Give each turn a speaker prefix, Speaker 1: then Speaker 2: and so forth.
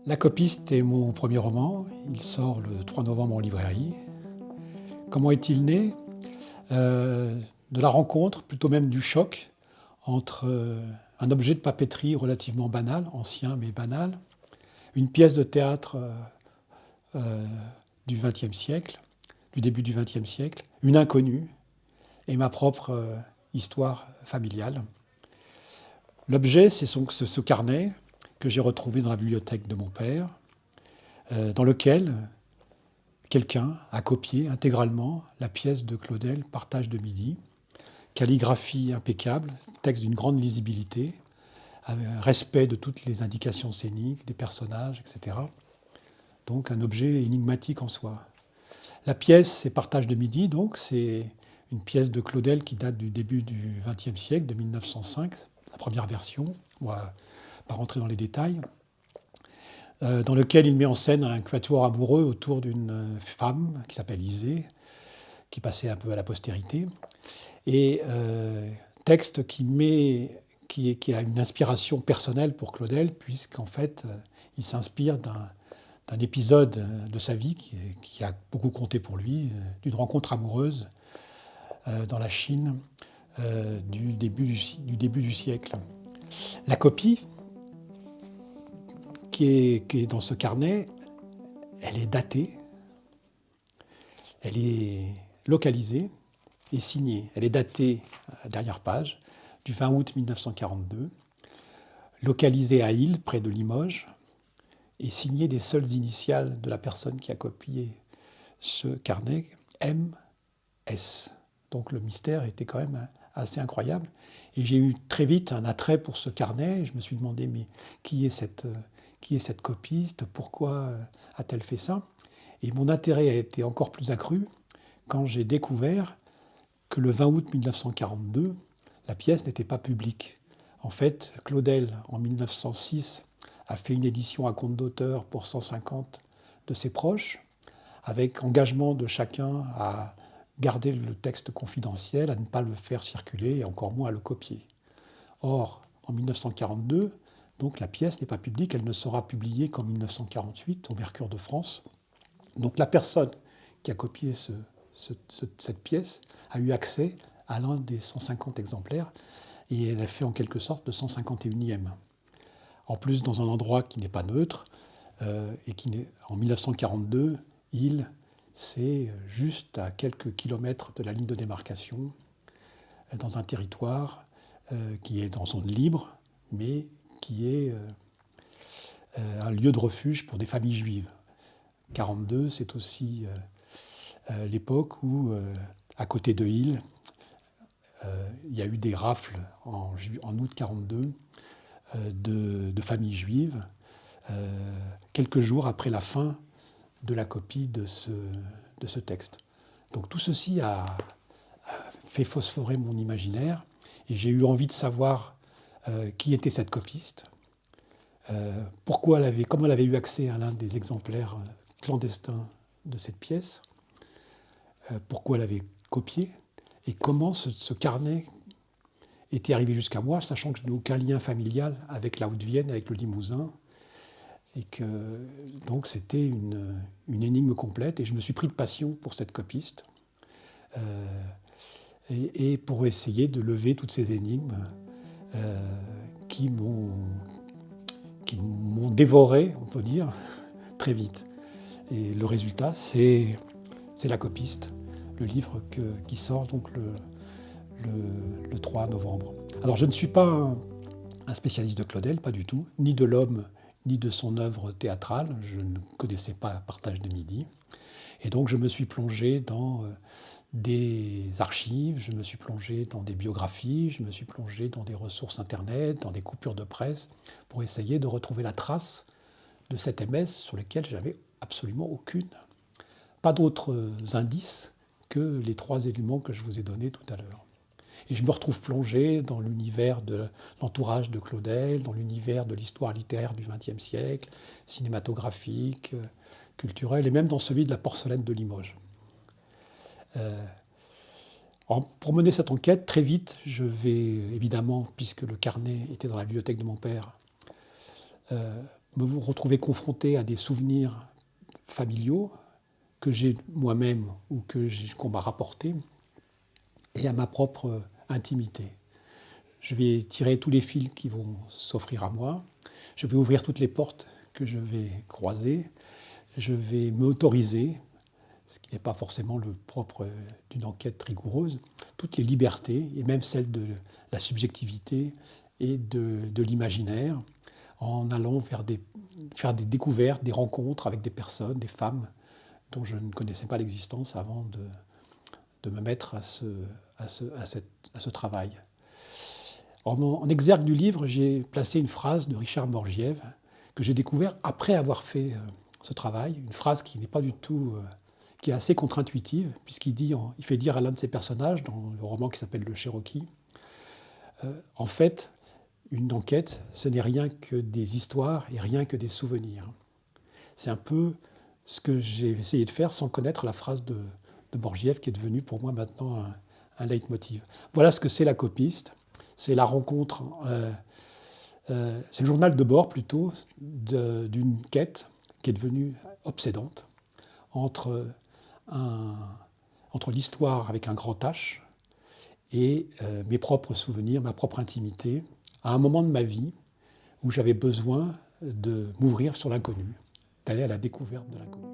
Speaker 1: La copiste est mon premier roman. Il sort le 3 novembre en librairie. Comment est-il né? De la rencontre, plutôt même du choc, entre un objet de papeterie relativement banal, ancien mais banal, une pièce de théâtre euh, du XXe siècle, du début du XXe siècle, une inconnue, et ma propre histoire familiale. L'objet, c'est ce carnet que j'ai retrouvé dans la bibliothèque de mon père, dans lequel quelqu'un a copié intégralement la pièce de Claudel, Partage de midi, calligraphie impeccable, texte d'une grande lisibilité, respect de toutes les indications scéniques, des personnages, etc. Donc un objet énigmatique en soi. La pièce, c'est Partage de midi, donc c'est une pièce de Claudel qui date du début du XXe siècle, de 1905, la première version. On va pas rentrer dans les détails. Dans lequel il met en scène un quatuor amoureux autour d'une femme qui s'appelle Isée, qui passait un peu à la postérité. Et texte qui a une inspiration personnelle pour Claudel, puisqu'en fait, il s'inspire d'un épisode de sa vie qui a beaucoup compté pour lui, d'une rencontre amoureuse dans la Chine du début du siècle. La copie qui est dans ce carnet, elle est datée, elle est localisée et signée. Elle est datée, à la dernière page, du 20 août 1942, localisée à Isles, près de Limoges, et signée des seules initiales de la personne qui a copié ce carnet, MS. Donc le mystère était quand même assez incroyable. Et j'ai eu très vite un attrait pour ce carnet. Je me suis demandé, mais qui est cette copiste? Pourquoi a-t-elle fait ça? Et mon intérêt a été encore plus accru quand j'ai découvert que le 20 août 1942, la pièce n'était pas publique. En fait, Claudel, en 1906, a fait une édition à compte d'auteur pour 150 de ses proches, avec engagement de chacun à garder le texte confidentiel, à ne pas le faire circuler et encore moins à le copier. Or, en 1942, donc la pièce n'est pas publique, elle ne sera publiée qu'en 1948 au Mercure de France. Donc la personne qui a copié cette pièce a eu accès à l'un des 150 exemplaires et elle a fait en quelque sorte le 151e. En plus, dans un endroit qui n'est pas neutre et qui n'est en 1942, c'est juste à quelques kilomètres de la ligne de démarcation, dans un territoire qui est en zone libre, mais qui est un lieu de refuge pour des familles juives. 1942, c'est aussi l'époque où, à côté de Île, il y a eu des rafles en août 1942 de familles juives, quelques jours après la fin de la copie de ce texte. Donc tout ceci a fait phosphorer mon imaginaire et j'ai eu envie de savoir qui était cette copiste, comment elle avait eu accès à l'un des exemplaires clandestins de cette pièce, pourquoi elle avait copié et comment ce carnet était arrivé jusqu'à moi, sachant que je n'ai aucun lien familial avec la Haute-Vienne, avec le Limousin, et que donc c'était une énigme complète. Et je me suis pris de passion pour cette copiste et pour essayer de lever toutes ces énigmes qui m'ont dévoré, on peut dire, très vite. Et le résultat, c'est La copiste, le livre qui sort donc le 3 novembre. Alors je ne suis pas un spécialiste de Claudel, pas du tout, ni de l'homme, ni de son œuvre théâtrale. Je ne connaissais pas Partage de midi. Et donc je me suis plongé dans des archives, je me suis plongé dans des biographies, je me suis plongé dans des ressources internet, dans des coupures de presse, pour essayer de retrouver la trace de cet MS sur lequel j'avais absolument pas d'autres indices que les 3 éléments que je vous ai donnés tout à l'heure. Et je me retrouve plongé dans l'univers de l'entourage de Claudel, dans l'univers de l'histoire littéraire du XXe siècle, cinématographique, culturel, et même dans celui de la porcelaine de Limoges. Pour mener cette enquête, très vite, je vais évidemment, puisque le carnet était dans la bibliothèque de mon père, me retrouver confronté à des souvenirs familiaux que j'ai moi-même ou qu'on m'a rapportés, et à ma propre intimité. Je vais tirer tous les fils qui vont s'offrir à moi, je vais ouvrir toutes les portes que je vais croiser, je vais m'autoriser, ce qui n'est pas forcément le propre d'une enquête rigoureuse, toutes les libertés, et même celles de la subjectivité et de l'imaginaire, en allant faire des découvertes, des rencontres avec des personnes, des femmes dont je ne connaissais pas l'existence avant de me mettre à ce travail. En exergue du livre, j'ai placé une phrase de Richard Morgiev que j'ai découvert après avoir fait ce travail, une phrase qui n'est pas du tout, qui est assez contre-intuitive, puisqu'il il fait dire à l'un de ses personnages dans le roman qui s'appelle Le Cherokee, en fait, une enquête, ce n'est rien que des histoires et rien que des souvenirs. C'est un peu ce que j'ai essayé de faire sans connaître la phrase de Morgiev, qui est devenue pour moi maintenant un leitmotiv. Voilà ce que c'est la copiste. C'est la rencontre, c'est le journal de bord plutôt, d'une quête qui est devenue obsédante entre l'histoire avec un grand H et mes propres souvenirs, ma propre intimité, à un moment de ma vie où j'avais besoin de m'ouvrir sur l'inconnu, d'aller à la découverte de l'inconnu.